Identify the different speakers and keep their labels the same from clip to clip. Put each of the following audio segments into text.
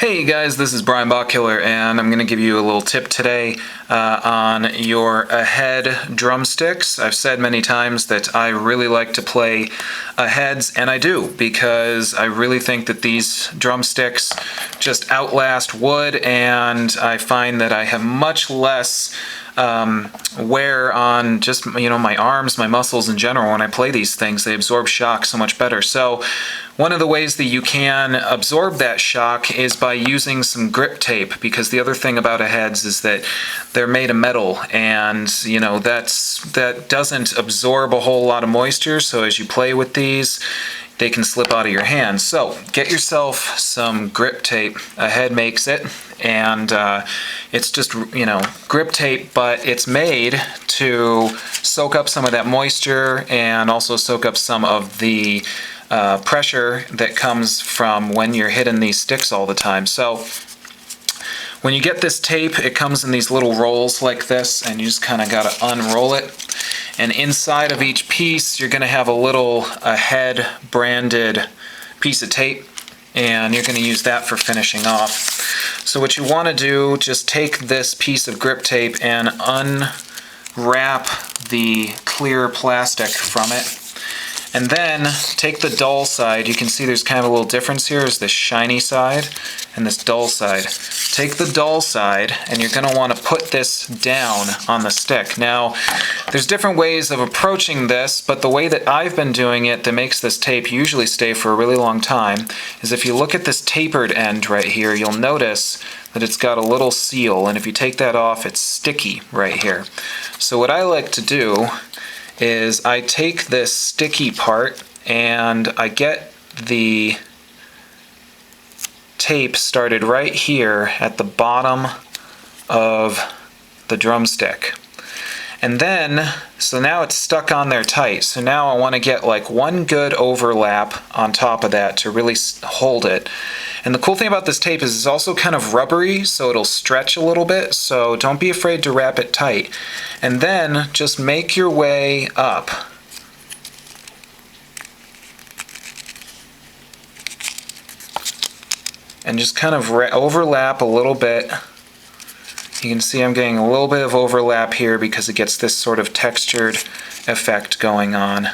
Speaker 1: Hey guys, this is Brian Bachkiller, and I'm going to give you a little tip today on your AHEAD drumsticks. I've said many times that I really like to play AHEADs, and I do, because I really think that these drumsticks just outlast wood, and I find that I have much less wear on just my arms, my muscles in general. When I play these things, they absorb shock so much better. So one of the ways that you can absorb that shock is by using some grip tape, because the other thing about AHEADs is that they're made of metal, and that doesn't absorb a whole lot of moisture, so as you play with these, they can slip out of your hands. So get yourself some grip tape. AHEAD makes it, and it's just grip tape, but it's made to soak up some of that moisture and also soak up some of the pressure that comes from when you're hitting these sticks all the time. So when you get this tape, it comes in these little rolls like this, and you just kind of got to unroll it. And inside of each piece, you're going to have a little AHEAD branded piece of tape, and you're going to use that for finishing off. So what you want to do, just take this piece of grip tape and unwrap the clear plastic from it. And then take the dull side. You can see there's kind of a little difference here. There's this shiny side and this dull side. Take the dull side, and you're going to want to put this down on the stick. Now, there's different ways of approaching this, but the way that I've been doing it that makes this tape usually stay for a really long time is if you look at this tapered end right here, you'll notice that it's got a little seal, and if you take that off, it's sticky right here. So what I like to do is I take this sticky part and I get the tape started right here at the bottom of the drumstick. And then, so now it's stuck on there tight. So now I want to get like one good overlap on top of that to really hold it. And the cool thing about this tape is it's also kind of rubbery, so it'll stretch a little bit, so don't be afraid to wrap it tight. And then just make your way up. And just kind of overlap a little bit. You can see I'm getting a little bit of overlap here because it gets this sort of textured effect going on.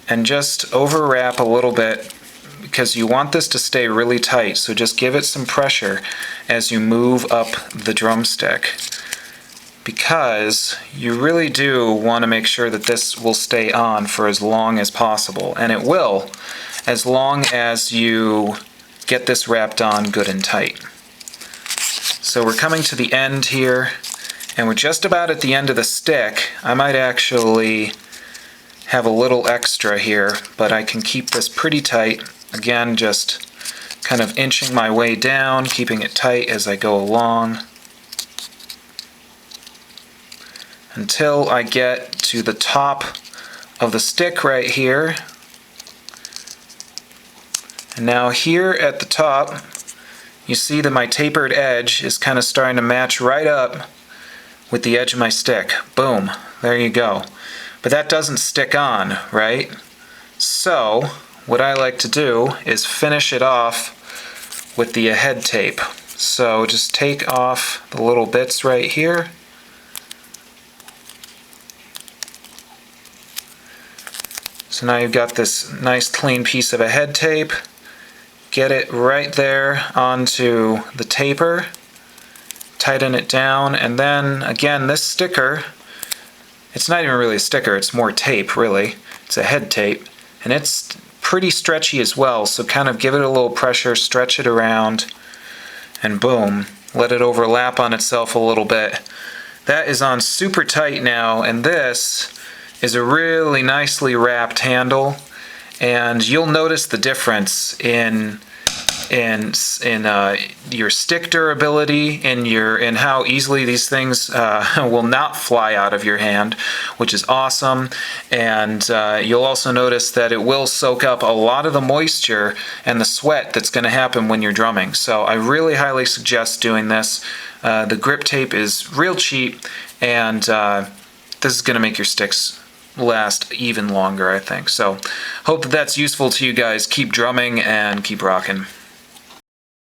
Speaker 1: And just overwrap a little bit, because you want this to stay really tight, so just give it some pressure as you move up the drumstick, because you really do want to make sure that this will stay on for as long as possible, and it will, as long as you get this wrapped on good and tight. So we're coming to the end here, and we're just about at the end of the stick. I might actually have a little extra here, but I can keep this pretty tight. Again, just kind of inching my way down, keeping it tight as I go along, until I get to the top of the stick right here. And now here at the top, you see that my tapered edge is kind of starting to match right up with the edge of my stick. Boom, there you go. But that doesn't stick on, right? So what I like to do is finish it off with the AHEAD tape. So just take off the little bits right here. So now you've got this nice clean piece of AHEAD tape. Get it right there onto the taper. Tighten it down, and then again, this sticker, it's not even really a sticker, it's more tape really. It's AHEAD tape, and it's pretty stretchy as well, so kind of give it a little pressure, stretch it around, and boom, let it overlap on itself a little bit. That is on super tight now, and this is a really nicely wrapped handle, and you'll notice the difference in your stick durability, in how easily these things will not fly out of your hand, which is awesome. And you'll also notice that it will soak up a lot of the moisture and the sweat that's going to happen when you're drumming. So I really highly suggest doing this. The grip tape is real cheap, and this is going to make your sticks last even longer, I think. So hope that that's useful to you guys. Keep drumming and keep rocking.